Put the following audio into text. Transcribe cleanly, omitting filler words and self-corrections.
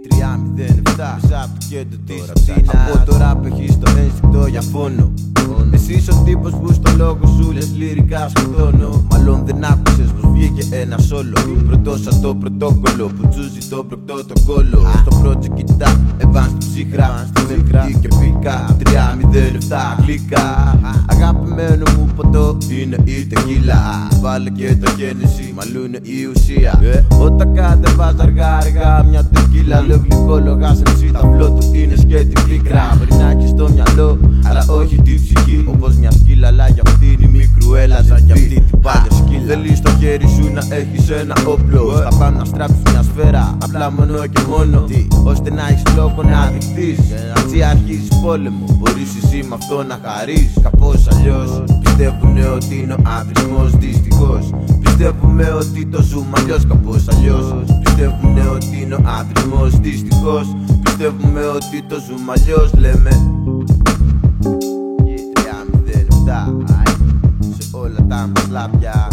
307 πίσω απ' το κέντρο της Αθήνας. Από το ραπ έχεις το ένστικτο για φόνο. Εσύ είσαι ο τύπος που στο λόγο σου λες λυρικά σκοτώνω. Μάλλον δεν άκουσες πως βγήκε ένα σόλο. Πρωτό σαν το πρωτόκολλο που τσούζει το προκτό το κόλλο. Στο project κοιτά, εβάν στην ψύχρα. Στην και πήκα 307 γλυκά. Αγαπημένο μου ποτό είναι η τεκίλα. Βάλε και το γέννηση, μαλλού είναι η ουσία. Όταν κατεβάζω αργά μια τεκίλα. Λέω γλυκό λογάς MC, τα φλό του είναι σκέτη πίκρα. Μπορεί να έχεις στο μυαλό, αλλά όχι την ψυχή. Όπως μια σκύλα, αλλά για αυτήν η μικρουέλα. Σαν κι αυτή την πάλι σκύλα. Θέλεις στο χέρι σου να έχεις ένα όπλο. Θα πάμε να στράψεις μια σφαίρα, απλά μόνο και μόνο. Ώστε να έχεις λόγο να δειχτείς. Έτσι αρχίζεις πόλεμο, μπορείς εσύ με αυτό να χαρείς. Κάπως αλλιώς πιστεύουνε ότι είναι ο ανδρισμός. Δυστυχώς πιστεύουμε ότι το ζούμε αλλιώς. Κάπως αλλιώς πιστεύουνε ότι είναι ο ανδρισμός. Δυστυχώς πιστεύουμε ότι το ζούμε αλλιώς. Λέμε 307 σε όλα τα μας λάπια.